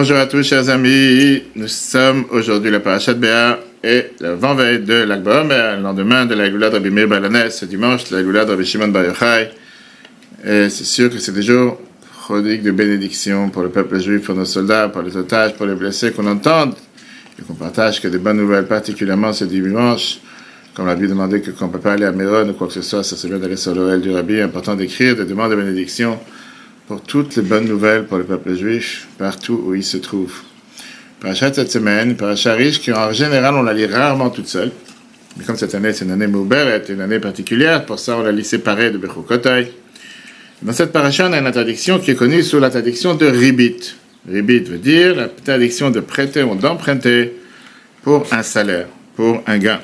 Bonjour à tous, chers amis. Nous sommes aujourd'hui la Parashat Béa et l'avant-veille de Lag BaOmer, le lendemain de la Géoula de Rabbi Meir Baal HaNes, ce dimanche, la Géoula de Rabbi Shimon Bar Yochai. Et c'est sûr que c'est des jours prodigues de bénédiction pour le peuple juif, pour nos soldats, pour les otages, pour les blessés, qu'on entende et qu'on partage que des bonnes nouvelles, particulièrement ce dimanche. Comme la Bible demandait qu'on ne peut pas aller à Méron ou quoi que ce soit, ça c'est bien d'aller sur l'orel du Rabbi. Important d'écrire des demandes de bénédiction pour toutes les bonnes nouvelles pour le peuple juif, partout où il se trouve. Parachat cette semaine, Parachat riche, qui en général on la lit rarement toute seule. Mais comme cette année c'est une année Mouberet, une année particulière, pour ça on la lit séparée de Bechukotay. Dans cette Parachat, on a une interdiction qui est connue sous l'interdiction de Ribit. Ribit veut dire l'interdiction de prêter ou d'emprunter pour un salaire, pour un gain.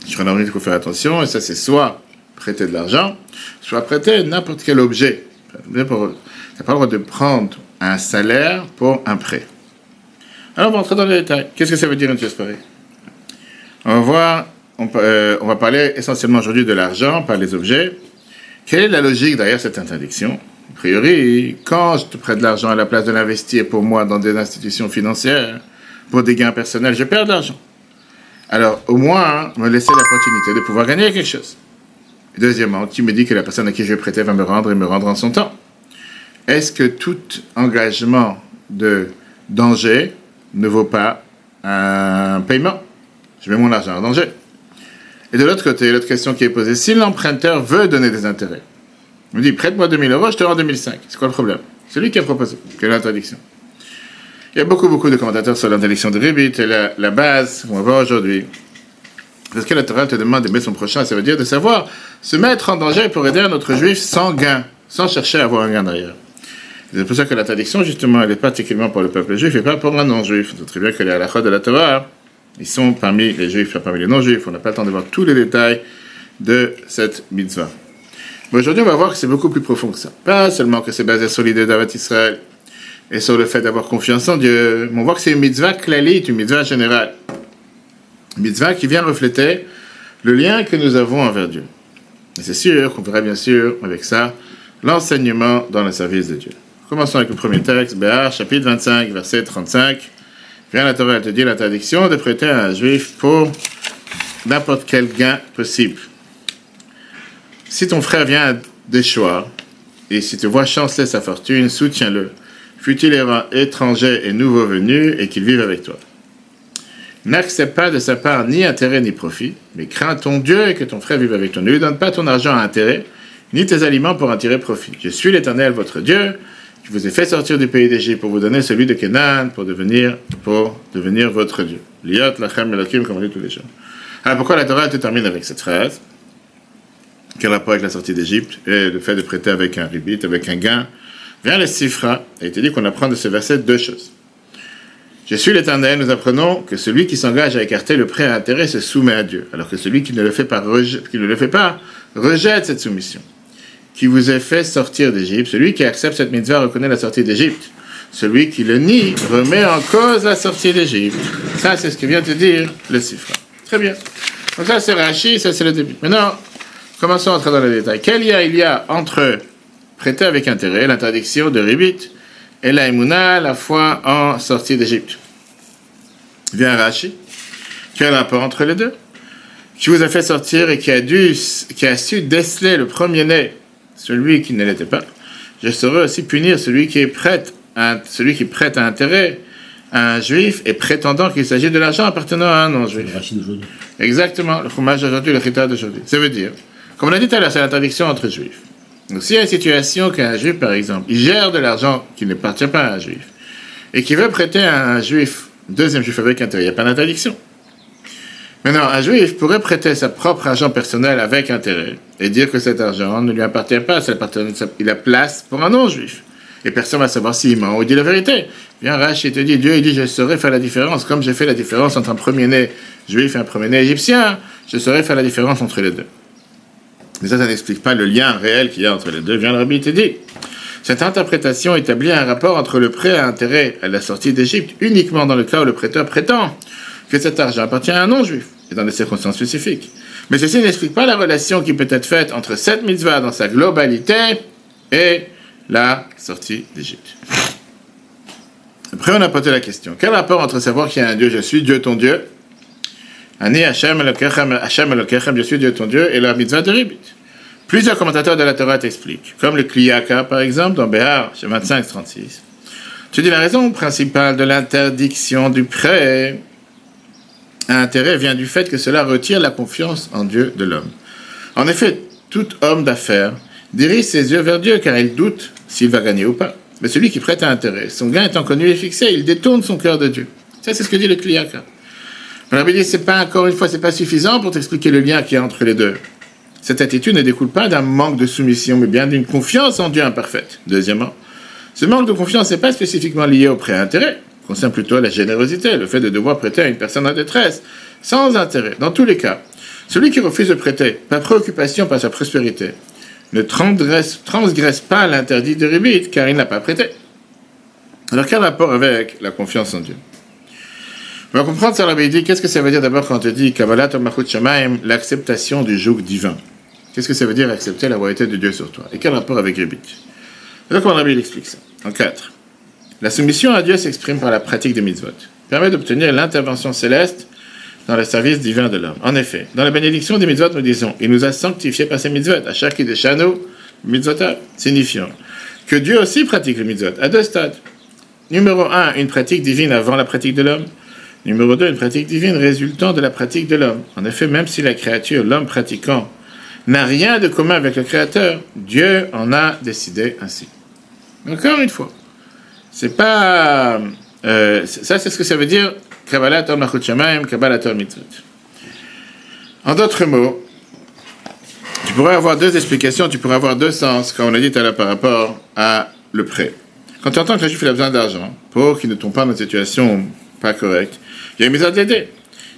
Je envie qu'il faut faire attention, et ça c'est soit prêter de l'argent, soit prêter n'importe quel objet. Tu n'as pas le droit de prendre un salaire pour un prêt. Alors on va entrer dans les détails. Qu'est-ce que ça veut dire une chose pareille? On va voir, on va parler essentiellement aujourd'hui de l'argent, par les objets. Quelle est la logique derrière cette interdiction? A priori, quand je te prête de l'argent à la place de l'investir pour moi dans des institutions financières, pour des gains personnels, je perds de l'argent. Alors, au moins, me laisser l'opportunité de pouvoir gagner quelque chose. Et deuxièmement, qui me dit que la personne à qui je vais prêter va me rendre et me rendre en son temps? Est-ce que tout engagement de danger ne vaut pas un paiement? Je mets mon argent en danger. Et de l'autre côté, l'autre question qui est posée, si l'emprunteur veut donner des intérêts, il me dit, prête-moi 2000 €, je te rends 2005. C'est quoi le problème? C'est lui qui a proposé, quelle est l'interdiction? Il y a beaucoup de commentateurs sur l'interdiction de Ribit, et la base, on va voir aujourd'hui. Parce que la Torah te demande d'aimer son prochain, ça veut dire de savoir se mettre en danger pour aider un autre juif sans gain, sans chercher à avoir un gain derrière. C'est pour ça que l'interdiction, justement, elle est particulièrement pour le peuple juif et pas pour un non-juif. On sait très bien que les halachot de la Torah, ils sont parmi les juifs, parmi les non-juifs. On n'a pas le temps de voir tous les détails de cette mitzvah. Mais aujourd'hui, on va voir que c'est beaucoup plus profond que ça. Pas seulement que c'est basé sur l'idée d'Avat Israël, et sur le fait d'avoir confiance en Dieu. On voit que c'est une mitzvah klali, une mitzvah générale. Une mitzvah qui vient refléter le lien que nous avons envers Dieu. Et c'est sûr qu'on verra bien sûr avec ça l'enseignement dans le service de Dieu. Commençons avec le premier texte, Béar, chapitre 25, verset 35. Vient la Torah, elle te dit l'interdiction de prêter à un juif pour n'importe quel gain possible. Si ton frère vient d'échoir, et si tu vois chanceler sa fortune, soutiens-le. Fût-il étranger et nouveau venu, et qu'il vive avec toi. N'accepte pas de sa part ni intérêt ni profit, mais crains ton Dieu et que ton frère vive avec toi. Ne lui donne pas ton argent à intérêt, ni tes aliments pour en tirer profit. Je suis l'Éternel, votre Dieu, qui vous ai fait sortir du pays d'Égypte pour vous donner celui de Canaan, pour devenir votre Dieu. Liot, lachem, elokim, comme on dit tous les jours. Alors pourquoi la Torah te termine avec cette phrase? Quel rapport avec la sortie d'Égypte et le fait de prêter avec un ribit, avec un gain? Vient le Sifra, et il te dit qu'on apprend de ce verset deux choses. Je suis l'Éternel, nous apprenons que celui qui s'engage à écarter le prêt à intérêt se soumet à Dieu, alors que celui qui ne le fait pas rejette cette soumission. Qui vous a fait sortir d'Égypte, celui qui accepte cette mitzvah reconnaît la sortie d'Égypte. Celui qui le nie remet en cause la sortie d'Égypte. Ça, c'est ce que vient te dire le Sifra. Très bien. Donc ça, c'est Rashi, ça, c'est le début. Maintenant, commençons à entrer dans les détails. Quel lien il y a entre prêter avec intérêt, l'interdiction de Ribit, et la Emouna, la foi en sortie d'Égypte? Vient Rashi. Quel rapport entre les deux? Qui vous a fait sortir et qui a su déceler le premier-né, celui qui ne l'était pas. Je saurai aussi punir celui qui prête à intérêt à un juif et prétendant qu'il s'agit de l'argent appartenant à un non-juif. Le Rashi d'aujourd'hui. Exactement, le Chumash d'aujourd'hui, le Chita d'aujourd'hui. Ça veut dire, comme on a dit tout à l'heure, c'est l'interdiction entre juifs. Donc s'il y a une situation qu'un juif, par exemple, il gère de l'argent qui ne appartient pas à un juif, et qui veut prêter à un juif, deuxième juif avec intérêt, il n'y a pas d'interdiction. Maintenant, un juif pourrait prêter sa propre argent personnel avec intérêt, et dire que cet argent ne lui appartient pas, il a place pour un non-juif. Et personne ne va savoir s'il ment ou il dit la vérité. Bien, Rashi te dit, Dieu, il dit, je saurais faire la différence, comme j'ai fait la différence entre un premier-né juif et un premier-né égyptien, je saurais faire la différence entre les deux. Mais ça n'explique pas le lien réel qu'il y a entre les deux. Vient le Rabbi te dit. Cette interprétation établit un rapport entre le prêt à intérêt à la sortie d'Égypte uniquement dans le cas où le prêteur prétend que cet argent appartient à un non-juif, et dans des circonstances spécifiques. Mais ceci n'explique pas la relation qui peut être faite entre cette mitzvah dans sa globalité et la sortie d'Égypte. Après, on a posé la question. Quel rapport entre savoir qu'il y a un Dieu, je suis Dieu ton Dieu, Ani Hashem Elokechem, je suis Dieu ton Dieu, et la mitzvah de Ribit. Plusieurs commentateurs de la Torah t'expliquent, comme le Kliyaka, par exemple, dans Béhar, 25-36. Tu dis la raison principale de l'interdiction du prêt à intérêt vient du fait que cela retire la confiance en Dieu de l'homme. En effet, tout homme d'affaires dirige ses yeux vers Dieu car il doute s'il va gagner ou pas. Mais celui qui prête à intérêt, son gain étant connu et fixé, il détourne son cœur de Dieu. Ça, c'est ce que dit le Kliyaka. On avait dit, c'est pas, encore une fois, c'est pas suffisant pour t'expliquer le lien qu'il y a entre les deux. Cette attitude ne découle pas d'un manque de soumission, mais bien d'une confiance en Dieu imparfaite. Deuxièmement, ce manque de confiance n'est pas spécifiquement lié au prêt à intérêt. Il concerne plutôt la générosité, le fait de devoir prêter à une personne en détresse, sans intérêt. Dans tous les cas, celui qui refuse de prêter, par préoccupation par sa prospérité, ne transgresse pas l'interdit de Ribit, car il n'a pas prêté. Alors, quel rapport avec la confiance en Dieu? On va comprendre ça, Rabbi dit, qu'est-ce que ça veut dire d'abord quand on te dit Kabbalat Malchut Shamayim, l'acceptation du joug divin. Qu'est-ce que ça veut dire accepter la royauté de Dieu sur toi? Et quel rapport avec Ribit? Alors, comment Rabbi explique ça? En 4. La soumission à Dieu s'exprime par la pratique des mitzvot, permet d'obtenir l'intervention céleste dans le service divin de l'homme. En effet, dans la bénédiction des mitzvot, nous disons, il nous a sanctifiés par ses mitzvot, à chaque idéchano, mitzvota, signifiant que Dieu aussi pratique les mitzvot, à 2 stades. Numéro 1, une pratique divine avant la pratique de l'homme. Numéro 2, une pratique divine résultant de la pratique de l'homme. En effet, même si la créature, l'homme pratiquant, n'a rien de commun avec le Créateur, Dieu en a décidé ainsi. Encore une fois, c'est pas... ça, c'est ce que ça veut dire Kabbalat Ol Malchut Shamayim, Kabbalat Ol Mitzvot. En d'autres mots, tu pourrais avoir 2 explications, tu pourrais avoir 2 sens, comme on a dit tout à l'heure par rapport à le prêt. Quand tu entends que le juif a besoin d'argent pour qu'il ne tombe pas dans une situation pas correcte, il y a une mise à l'aider.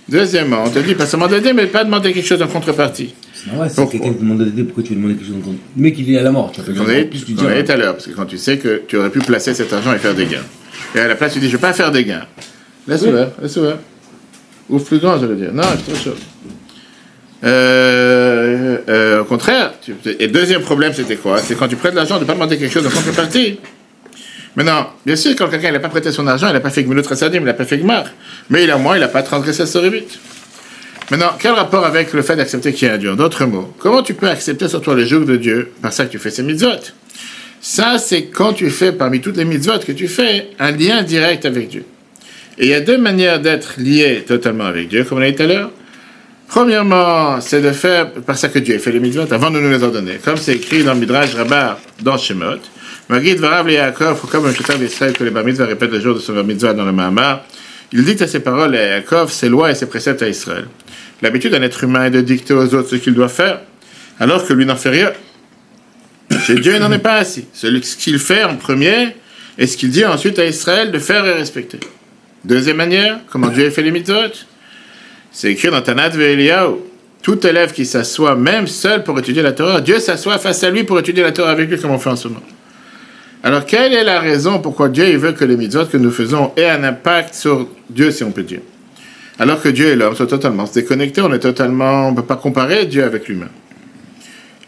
Deuxièmement, on te dit pas seulement d'aider, mais pas demander quelque chose en contrepartie. C'est normal, si quelqu'un te demande d'aider, pourquoi tu veux demander quelque chose en contre? Le mec, il est à la mort. On a dit tout à l'heure, parce que quand tu sais que tu aurais pu placer cet argent et faire des gains. Et à la place, tu dis, je ne vais pas faire des gains. Laisse ouvert. Ouvre plus grand, je veux dire. Non, c'est trop chaud. Au contraire, et le deuxième problème, c'était quoi? C'est quand tu prêtes de l'argent, de ne pas demander quelque chose en contrepartie. Maintenant, bien sûr, quand quelqu'un n'a pas prêté son argent, il n'a pas fait Gmilut Chassadim, il n'a pas fait Gmar. Mais il n'a pas transgressé sa Ribit. Maintenant, quel rapport avec le fait d'accepter qu'il y a un Dieu? En d'autres mots, comment tu peux accepter sur toi le joug de Dieu par ça que tu fais ces mitzvot? Ça, c'est quand tu fais, parmi toutes les mitzvot que tu fais, un lien direct avec Dieu. Et il y a 2 manières d'être lié totalement avec Dieu, comme on a dit tout à l'heure. Premièrement, c'est de faire, par ça que Dieu a fait les mitzvot, avant de nous les ordonner. Comme c'est écrit dans le Midrash Rabbah, dans Shemot. Magid Varav le Yaakov, comme un chutar d'Israël que les bar mitzvah répètent le jour de son bar mitzvah dans le Mahamar, il dicte à ses paroles à Yaakov, ses lois et ses préceptes à Israël. L'habitude d'un être humain est de dicter aux autres ce qu'il doit faire, alors que lui n'en fait rien. Chez Dieu, il n'en est pas ainsi. Ce qu'il fait en premier, et ce qu'il dit ensuite à Israël de faire et respecter. Deuxième manière, comment Dieu a fait les mitzvot, c'est écrit dans Tanat Ve'Eliyahu. Tout élève qui s'assoit, même seul pour étudier la Torah, Dieu s'assoit face à lui pour étudier la Torah avec lui, comme on fait en ce moment. Alors, quelle est la raison pourquoi Dieu il veut que les mitzvot que nous faisons aient un impact sur Dieu, si on peut dire? Alors que Dieu et l'homme sont totalement déconnectés, on ne peut pas comparer Dieu avec l'humain.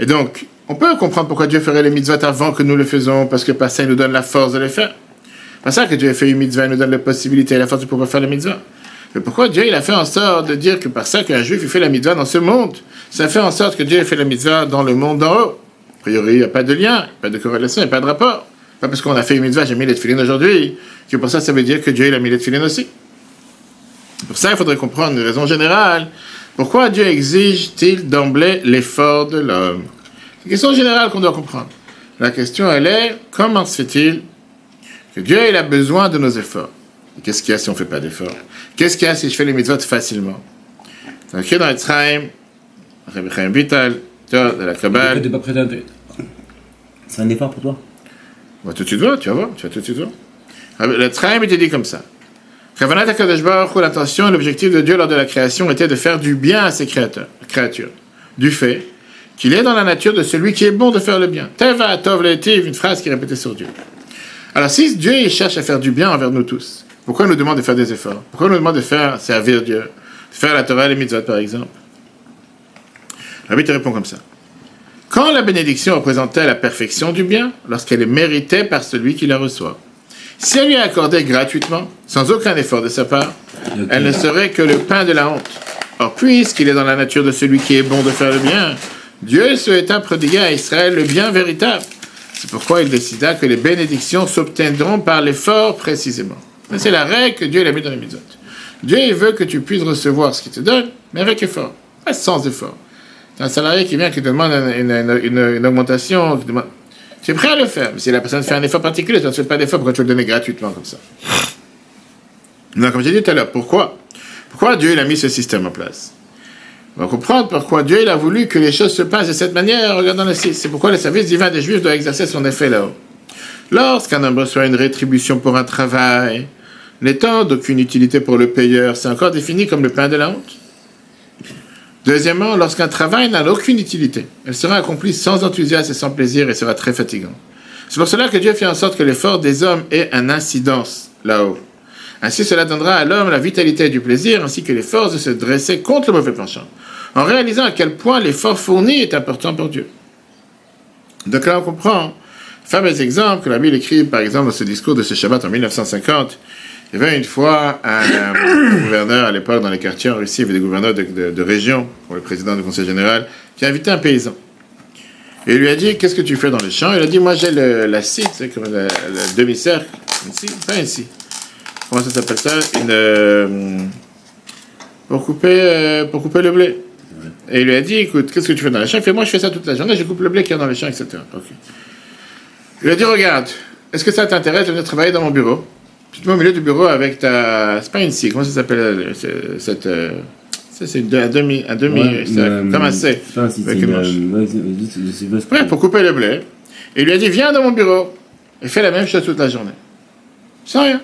Et donc, on peut comprendre pourquoi Dieu ferait les mitzvot avant que nous le faisons, parce que par ça, il nous donne la force de les faire. Par ça que Dieu a fait une mitzvah, il nous donne la possibilité et la force de pouvoir faire les mitzvahs. Mais pourquoi Dieu il a fait en sorte de dire que par ça qu'un juif il fait la mitzvah dans ce monde, ça fait en sorte que Dieu a fait la mitzvah dans le monde d'en haut? A priori, il n'y a pas de lien, pas de corrélation, il n'y a pas de rapport. Pas parce qu'on a fait une mitzvah, j'ai mis les tefilines aujourd'hui, que pour ça, ça veut dire que Dieu il a mis les tefilines aussi. Pour ça, il faudrait comprendre une raison générale. Pourquoi Dieu exige-t-il d'emblée l'effort de l'homme? C'est une question générale qu'on doit comprendre. La question, elle est, comment se fait-il que Dieu il a besoin de nos efforts? Et qu'est-ce qu'il y a si on ne fait pas d'efforts? Qu'est-ce qu'il y a si je fais les mitzvot facilement? C'est écrit dans Etzraim, Rabbi Chaim Vital, de la Kabbale. C'est un effort pour toi? On va tout de suite voir, tu vas tout de suite voir. Le Etzraim était dit comme ça. Kavanat HaKadosh Baruch Hu, l'intention et l'objectif de Dieu lors de la création était de faire du bien à ses créatures. Du fait qu'il est dans la nature de celui qui est bon de faire le bien. Teva Tov Leitiv, une phrase qui est répétée sur Dieu. Alors si Dieu il cherche à faire du bien envers nous tous, pourquoi il nous demande de faire des efforts? Pourquoi il nous demande de faire servir Dieu? De faire la Torah et les mitzvot par exemple? Rabbi te répond comme ça. Quand la bénédiction représentait la perfection du bien, lorsqu'elle est méritée par celui qui la reçoit. Si elle lui est accordée gratuitement, sans aucun effort de sa part, elle ne serait que le pain de la honte. Or, puisqu'il est dans la nature de celui qui est bon de faire le bien, Dieu souhaita prodiguer à Israël le bien véritable. C'est pourquoi il décida que les bénédictions s'obtiendront par l'effort précisément. C'est la règle que Dieu a mis dans les mitzvot. Dieu il veut que tu puisses recevoir ce qu'il te donne, mais avec effort, pas sans effort. C'est un salarié qui vient, qui te demande une augmentation, qui demande... tu es prêt à le faire, mais si la personne fait un effort particulier, tu ne fais pas d'effort, pourquoi tu veux le donner gratuitement comme ça? Donc, comme j'ai dit tout à l'heure, pourquoi Dieu il a mis ce système en place? On va comprendre pourquoi Dieu il a voulu que les choses se passent de cette manière. Regardons le 6. C'est pourquoi le service divin des Juifs doit exercer son effet là-haut. Lorsqu'un homme reçoit une rétribution pour un travail, n'étant d'aucune utilité pour le payeur, c'est encore défini comme le pain de la honte. Deuxièmement, lorsqu'un travail n'a aucune utilité, elle sera accomplie sans enthousiasme et sans plaisir et sera très fatigante. C'est pour cela que Dieu fait en sorte que l'effort des hommes ait une incidence là-haut. Ainsi, cela donnera à l'homme la vitalité et du plaisir, ainsi que les forces de se dresser contre le mauvais penchant, en réalisant à quel point l'effort fourni est important pour Dieu. Donc là, on comprend fameux exemple que la Bible écrit, par exemple, dans ce discours de ce Shabbat en 1950. Il y avait une fois un gouverneur à l'époque dans les quartiers en Russie, il y avait des gouverneurs de région, pour le président du conseil général, qui a invité un paysan. Et il lui a dit, qu'est-ce que tu fais dans les champs? Il a dit, moi j'ai la scie, c'est comme le demi-cercle, pas une scie. Comment ça s'appelle ça? Pour couper le blé. Et il lui a dit, écoute, qu'est-ce que tu fais dans les champs? Il fait, moi je fais ça toute la journée, je coupe le blé qu'il y a dans les champs, etc. Okay. Il lui a dit, regarde, est-ce que ça t'intéresse de venir travailler dans mon bureau? Tu te mets au milieu du bureau avec ta... C'est pas une scie, comment ça s'appelle cette... Ça, c'est un demi... comme un C. Avec une manche. Ouais, pour couper le blé. Et il lui a dit, viens dans mon bureau et fais la même chose toute la journée. Sans rien.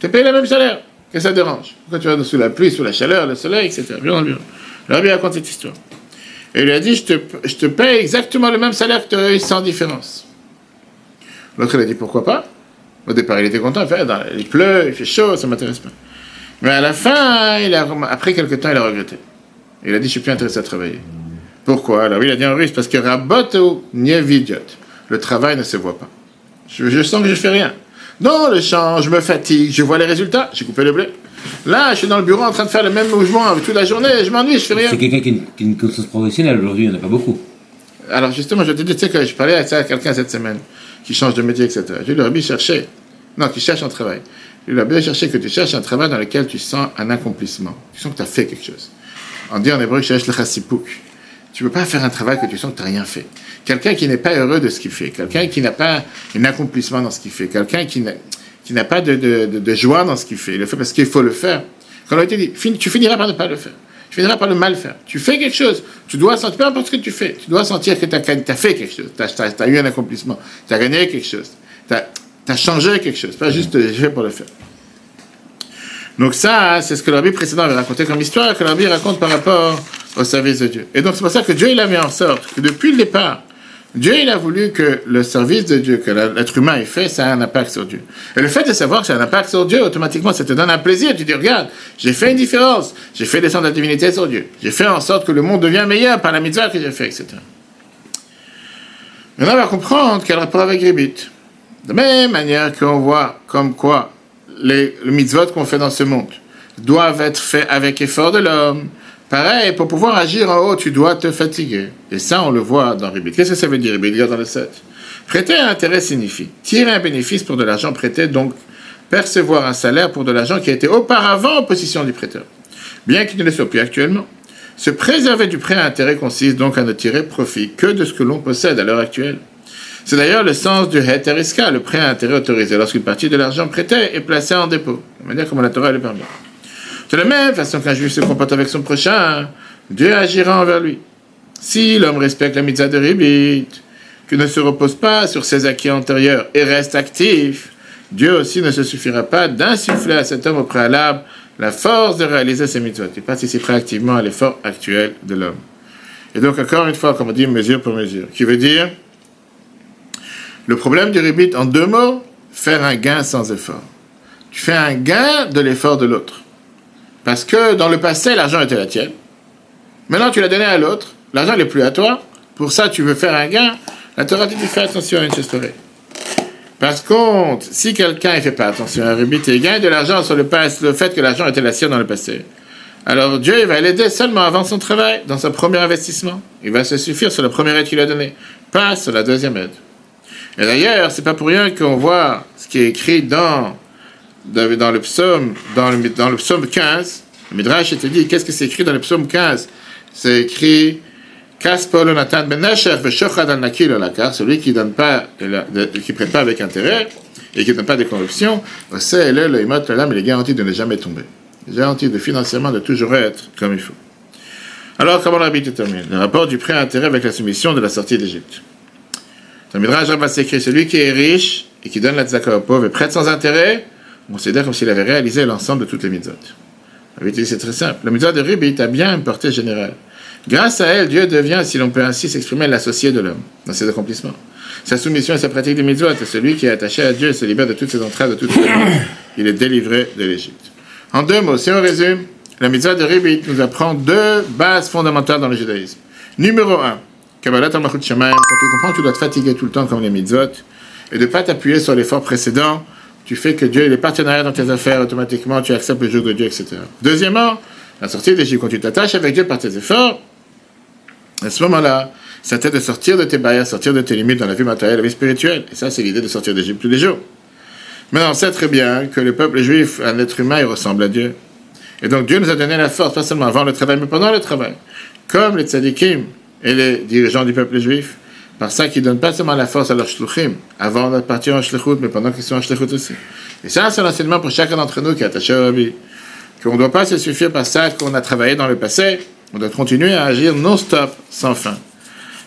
Tu es payé le même salaire. Qu'est-ce que ça dérange? Pourquoi tu vas sous la pluie, sous la chaleur, le soleil, etc. Viens dans le bureau. Le rabbi raconte cette histoire. Et il lui a dit, je te paye exactement le même salaire que tu aurais eu sans différence. L'autre, il a dit, pourquoi pas? Au départ, il était content. Il pleut, il fait chaud, ça ne m'intéresse pas. Mais à la fin, après quelques temps, il a regretté. Il a dit, je ne suis plus intéressé à travailler. Pourquoi? Alors, il a dit en russe, parce que raboto nie vidiot. Le travail ne se voit pas. Je sens que je ne fais rien. Dans le champ, je me fatigue, je vois les résultats, j'ai coupé le blé. Là, je suis dans le bureau en train de faire le même mouvement toute la journée, je m'ennuie, je fais rien. C'est quelqu'un qui a une conscience professionnelle, aujourd'hui, il n'y en a pas beaucoup. Alors justement, je te dis, tu sais que je parlais à quelqu'un cette semaine, qui change de métier, etc. J'ai dit, le rabbi cherchait, qui cherche un travail. Le rabbi a cherché que tu cherches un travail dans lequel tu sens un accomplissement, tu sens que tu as fait quelque chose. On dit en hébreu, cherche le chassipouk. Tu ne peux pas faire un travail que tu sens que tu n'as rien fait. Quelqu'un qui n'est pas heureux de ce qu'il fait, quelqu'un qui n'a pas un accomplissement dans ce qu'il fait, quelqu'un qui n'a pas de joie dans ce qu'il fait, il le fait parce qu'il faut le faire. Quand on a été dit, tu finiras par ne pas le faire. Tu finiras par le mal faire. Tu fais quelque chose, tu dois sentir, peu importe ce que tu fais, tu dois sentir que tu as fait quelque chose, tu as eu un accomplissement, tu as gagné quelque chose, tu as changé quelque chose, pas juste j'ai fait pour le faire. Donc ça, c'est ce que le rabbi précédent avait raconté comme histoire, que le rabbi raconte par rapport au service de Dieu. Et donc c'est pour ça que Dieu il a mis en sorte que depuis le départ, Dieu il a voulu que le service de Dieu, que l'être humain ait fait, ça a un impact sur Dieu. Et le fait de savoir que ça a un impact sur Dieu, automatiquement ça te donne un plaisir. Tu dis, regarde, j'ai fait une différence, j'ai fait descendre la divinité sur Dieu, j'ai fait en sorte que le monde devient meilleur par la mitzvah que j'ai fait, etc. Maintenant on va comprendre quel rapport avec Ribit. De la même manière qu'on voit comme quoi les mitzvot qu'on fait dans ce monde doivent être faits avec effort de l'homme. Pareil, pour pouvoir agir en haut, tu dois te fatiguer. Et ça, on le voit dans Ribit. Qu'est-ce que ça veut dire, Ribit? Regarde dans le 7. Prêter un intérêt signifie tirer un bénéfice pour de l'argent prêté, donc percevoir un salaire pour de l'argent qui a été auparavant en possession du prêteur, bien qu'il ne le soit plus actuellement. Se préserver du prêt à intérêt consiste donc à ne tirer profit que de ce que l'on possède à l'heure actuelle. C'est d'ailleurs le sens du heteriska, le prêt à intérêt autorisé, lorsqu'une partie de l'argent prêté est placée en dépôt, de manière comme la Torah le permet. De la même façon qu'un juif se comporte avec son prochain, Dieu agira envers lui. Si l'homme respecte la mitzvah de Ribit, que ne se repose pas sur ses acquis antérieurs et reste actif, Dieu aussi ne se suffira pas d'insuffler à cet homme au préalable la force de réaliser ses mitzvot. Il participerait activement à l'effort actuel de l'homme. Et donc, encore une fois, comme on dit, mesure pour mesure, qui veut dire, le problème du Ribit, en deux mots, faire un gain sans effort. Tu fais un gain de l'effort de l'autre. Parce que dans le passé, l'argent était la tienne. Maintenant, tu l'as donné à l'autre. L'argent n'est plus à toi. Pour ça, tu veux faire un gain. La Torah dit, fais attention à une chose pareille. Par contre, si quelqu'un ne fait pas attention à Ribit et il gagne de l'argent sur le fait que l'argent était la sienne dans le passé, alors Dieu il va l'aider seulement avant son travail, dans son premier investissement. Il va se suffire sur la première aide qu'il a donnée, pas sur la deuxième aide. Et d'ailleurs, c'est pas pour rien qu'on voit ce qui est écrit dans le psaume 15. Le Midrash te dit, qu'est-ce que c'est écrit dans le psaume 15? C'est écrit celui qui donne pas, qui prête pas avec intérêt et qui ne donne pas de corruption, c'est le l'âme, il est garanti de ne jamais tomber. Il est garanti de financièrement de toujours être comme il faut. Alors, comment Rabbi termine? Le rapport du prêt à intérêt avec la soumission de la sortie d'Égypte. Dans le Midrash va s'écrire celui qui est riche et qui donne la tzedaka aux pauvres et prête sans intérêt, on considère comme s'il avait réalisé l'ensemble de toutes les mitzvot. Rabbi dit c'est très simple. La mitzvah de Ribit a bien une portée générale. Grâce à elle, Dieu devient, si l'on peut ainsi s'exprimer, l'associé de l'homme dans ses accomplissements. Sa soumission et sa pratique des mitzvot, et celui qui est attaché à Dieu se libère de toutes ses entraves, de toutes ses entraves. Il est délivré de l'Égypte. En deux mots, si on résume, la mitzvah de Ribit nous apprend deux bases fondamentales dans le judaïsme. Numéro 1, Kabbalat al-Malchut Shamayim, quand tu comprends que tu dois te fatiguer tout le temps comme les mitzvot, et de ne pas t'appuyer sur l'effort précédent, tu fais que Dieu est partenaire dans tes affaires, automatiquement tu acceptes le joug de Dieu, etc. Deuxièmement, la sortie d'Égypte, quand tu t'attaches avec Dieu par tes efforts, à ce moment-là, ça t'aide de sortir de tes barrières, sortir de tes limites dans la vie matérielle, la vie spirituelle. Et ça, c'est l'idée de sortir d'Égypte tous les jours. Maintenant, on sait très bien que le peuple juif, un être humain, il ressemble à Dieu. Et donc, Dieu nous a donné la force, pas seulement avant le travail, mais pendant le travail. Comme les tzadikim et les dirigeants du peuple juif, par ça qu'ils ne donnent pas seulement la force à leurs shluchim, avant de partir en shlichut, mais pendant qu'ils sont en shlichut aussi. Et ça, c'est l'enseignement pour chacun d'entre nous qui est attaché au Rabbi. Qu'on ne doit pas se suffire par ça qu'on a travaillé dans le passé, on doit continuer à agir non-stop, sans fin.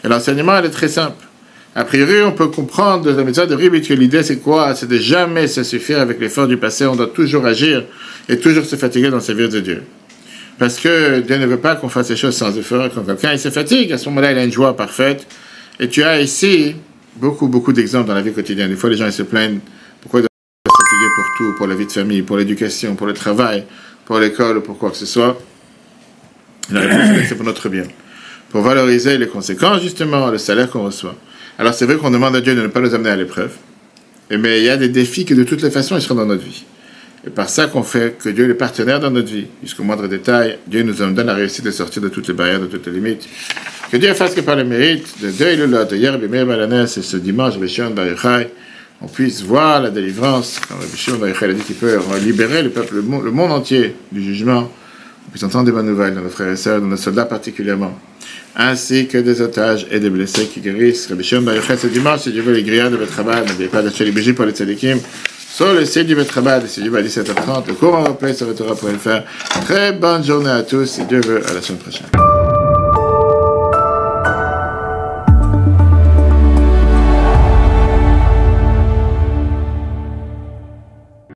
Et l'enseignement, elle est très simple. A priori, on peut comprendre de la méthode de Ribit que l'idée, c'est quoi? C'est de jamais se suffire avec l'effort du passé. On doit toujours agir et toujours se fatiguer dans le service de Dieu. Parce que Dieu ne veut pas qu'on fasse les choses sans effort. Quand quelqu'un il se fatigue, à ce moment-là, il a une joie parfaite. Et tu as ici beaucoup d'exemples dans la vie quotidienne. Des fois, les gens ils se plaignent. Pourquoi ils doivent se fatiguer pour tout? Pour la vie de famille, pour l'éducation, pour le travail, pour l'école, pour quoi que ce soit. La réponse, c'est pour notre bien. Pour valoriser les conséquences, justement, le salaire qu'on reçoit. Alors, c'est vrai qu'on demande à Dieu de ne pas nous amener à l'épreuve. Mais il y a des défis que, de toutes les façons, ils seront dans notre vie. Et par ça qu'on fait que Dieu est partenaire dans notre vie. Jusqu'au moindre détail, Dieu nous donne la réussite de sortir de toutes les barrières, de toutes les limites. Que Dieu fasse que par le mérite de Dieu le lot, de Yerb Meir Balanès, et ce dimanche, Bishon Baruchai, on puisse voir la délivrance. Quand Bishon Baruchai a dit qu'il peut libérer le peuple, le monde entier du jugement. On puisse entendre des bonnes nouvelles dans nos frères et sœurs, dans nos soldats particulièrement, ainsi que des otages et des blessés qui guérissent. Rabbi Shimon Bar Yochai ce dimanche, si Dieu veut les grillades de Betrabad, n'oubliez pas d'acheter les bougies pour les tzadikim, sur le site du Betrabad, si Dieu veut à 17h30, le cours en replay sur le Torah pour le faire. Très bonne journée à tous, si Dieu veut, à la semaine prochaine.